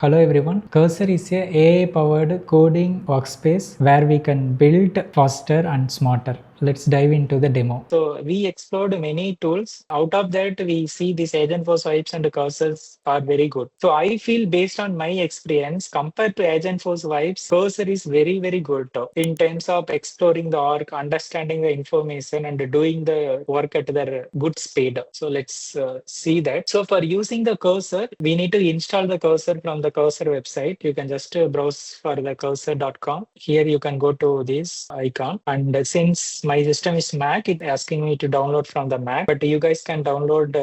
Hello everyone. Cursor is a AI-powered coding workspace where we can build faster and smarter. Let's dive into the demo. So we explored many tools. Out of that, we see these Agentforce Vibes and cursors are very good. So I feel based on my experience, compared to Agentforce Vibes, cursor is very, very good in terms of exploring the org, understanding the information and doing the work at their good speed. So let's see that. So for using the cursor, we need to install the cursor from the cursor website. You can just browse for the cursor.com. Here you can go to this icon. And since my system is Mac, it's asking me to download from the Mac, but you guys can download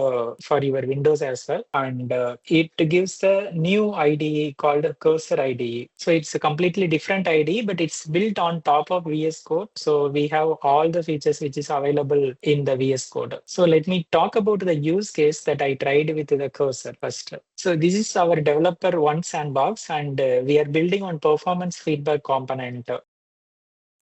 for your Windows as well. And it gives the new IDE called Cursor IDE. So it's a completely different IDE, but it's built on top of VS Code. So we have all the features which is available in the VS Code. So let me talk about the use case that I tried with the cursor first. So this is our developer one sandbox, and we are building on performance feedback component.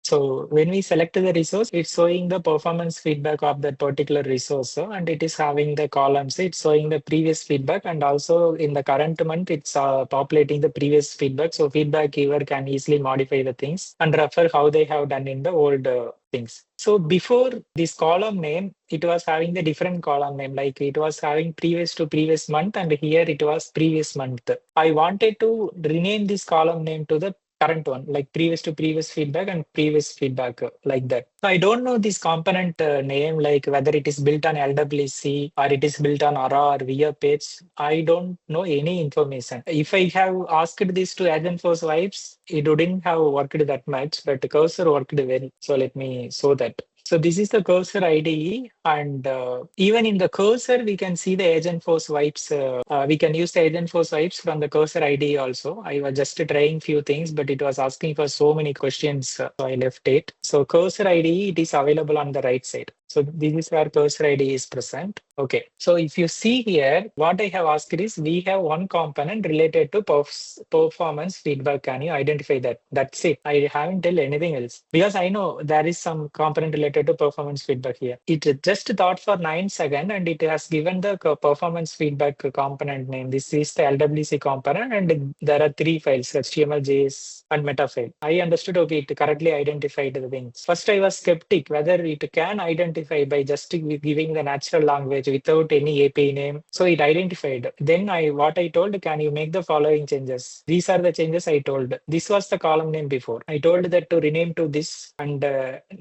So when we select the resource, it's showing the performance feedback of that particular resource, and it is having the columns. It's showing the previous feedback, and also in the current month, it's populating the previous feedback. So feedback giver can easily modify the things and refer how they have done in the old things. So before this column name, it was having the different column name, like it was having previous to previous month, and here it was previous month. I wanted to rename this column name to the current one, like previous to previous feedback and previous feedback, like that. So I don't know this component name, like whether it is built on LWC or it is built on Aura or VIA page. I don't know any information. If I have asked this to Agentforce Vibes, it wouldn't have worked that much, but the cursor worked well. So let me show that. So this is the cursor IDE, and even in the cursor, we can see the Agentforce Vibes. We can use the Agentforce Vibes from the cursor IDE also. I was just trying few things, but it was asking for so many questions, so I left it. So cursor IDE, it is available on the right side. So this is where cursor IDE is present. Okay, so if you see here, what I have asked is we have one component related to performance feedback. Can you identify that? That's it. I haven't tell anything else because I know there is some component related to performance feedback here. It just thought for 9 seconds and it has given the performance feedback component name. This is the LWC component, and there are three files: HTML, JS, and meta file. I understood, okay, it correctly identified the things. First, I was skeptic whether it can identify by just giving the natural language without any API name. So it identified. Then what I told, can you make the following changes? These are the changes I told. This was the column name before. I told that to rename to this and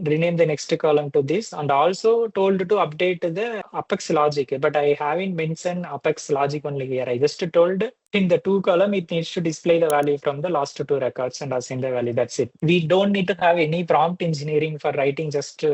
rename the next column to this, and also told to update the Apex logic. But I haven't mentioned Apex logic only here. I just told in the two column, it needs to display the value from the last two records and assign the value. That's it. We don't need to have any prompt engineering for writing just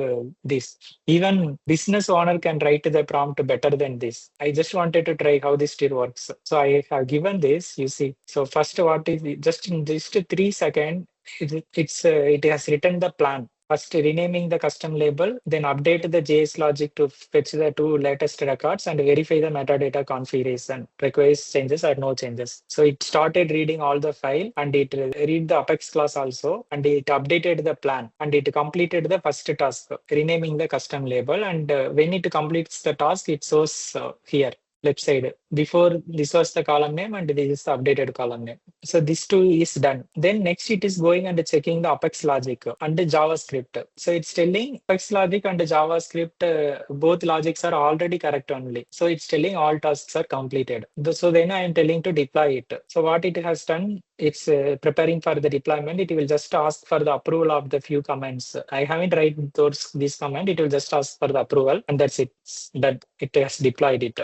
this. Even business owner can write the prompt better than this. I just wanted to try how this still works. So I have given this, you see. So first, what is just in just 3 seconds, it has written the plan. First, renaming the custom label, then update the JS logic to fetch the two latest records and verify the metadata configuration. Requires changes or no changes. So it started reading all the file and it read the Apex class also, and it updated the plan and it completed the first task, renaming the custom label. And when it completes the task, it shows here. Left side. Before, this was the column name and this is the updated column name. So this two is done. Then next it is going and checking the Apex logic and the JavaScript. So it's telling Apex logic and the JavaScript, both logics are already correct only. So it's telling all tasks are completed. So then I am telling to deploy it. So what it has done, it's preparing for the deployment. It will just ask for the approval of the few comments. I haven't written this command. It will just ask for the approval, and that's it. That it has deployed it.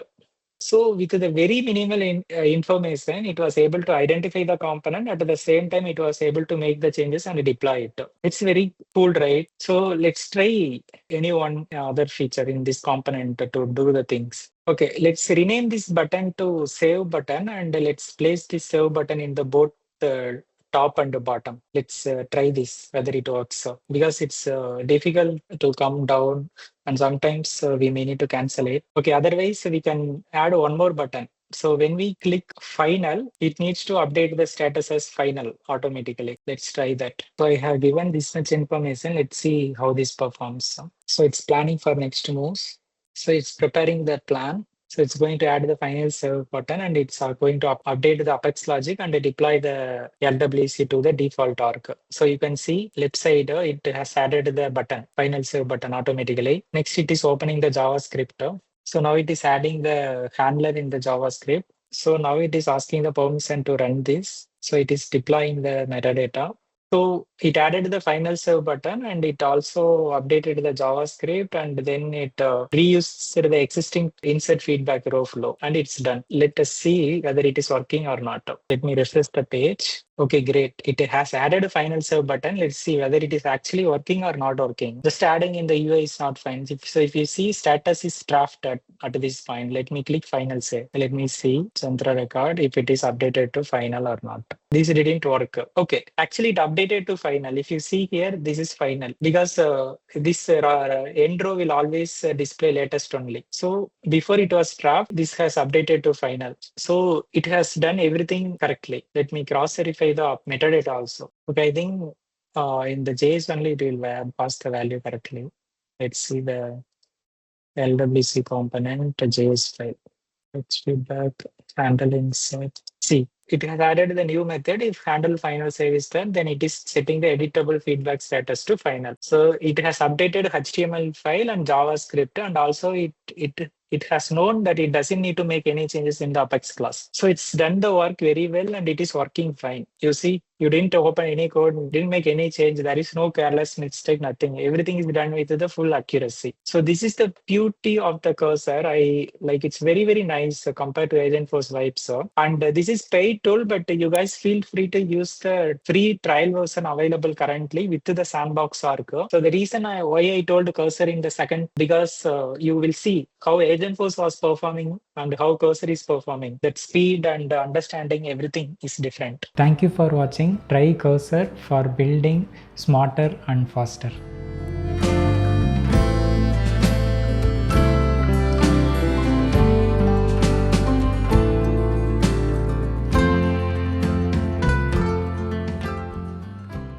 So with the very minimal information, it was able to identify the component. At the same time, it was able to make the changes and deploy it. It's very cool, right? So let's try any one other feature in this component to do the things. Okay, let's rename this button to save button, and let's place this save button in the both top and the bottom. Let's try this, whether it works. Because it's difficult to come down, and sometimes we may need to cancel it. Okay, otherwise we can add one more button. So when we click final, it needs to update the status as final automatically. Let's try that. So I have given this much information. Let's see how this performs. So it's planning for next moves. So it's preparing the plan. So it's going to add the final save button, and it's going to update the Apex logic and deploy the LWC to the default org. So you can see left side, it has added the button, final save button automatically. Next, it is opening the JavaScript. So now it is adding the handler in the JavaScript. So now it is asking the permission to run this. So it is deploying the metadata. So it added the final save button, and it also updated the JavaScript, and then it reused the existing insert feedback row flow, and it's done. Let us see whether it is working or not. Let me refresh the page. Okay, great. It has added a final save button. Let's see whether it is actually working or not working. Just adding in the UI is not fine. So if you see status is draft at this point, let me click final save. Let me see Chantra record if it is updated to final or not. This didn't work. Okay, actually it updated to final. If you see here, this is final because this end row will always display latest only. So before it was draft, this has updated to final. So it has done everything correctly. Let me cross verify the metadata also. Okay, I think in the JS only it will pass the value correctly. Let's see the LWC component JS file. Fetch feedback, handle insert. See, it has added the new method. If handle final save is done, then it is setting the editable feedback status to final. So it has updated HTML file and JavaScript, and also it has known that it doesn't need to make any changes in the Apex class. So it's done the work very well, and it is working fine. You see, you didn't open any code, didn't make any change. There is no careless mistake, nothing. Everything is done with the full accuracy. So this is the beauty of the cursor. I like it's very, very nice compared to Agentforce Vibes. And this is paid tool, but you guys feel free to use the free trial version available currently with the Sandbox org. So the reason why I told cursor in the second, because you will see how Agentforce was performing and how cursor is performing. That speed and understanding everything is different. Thank you for watching. Try cursor for building smarter and faster.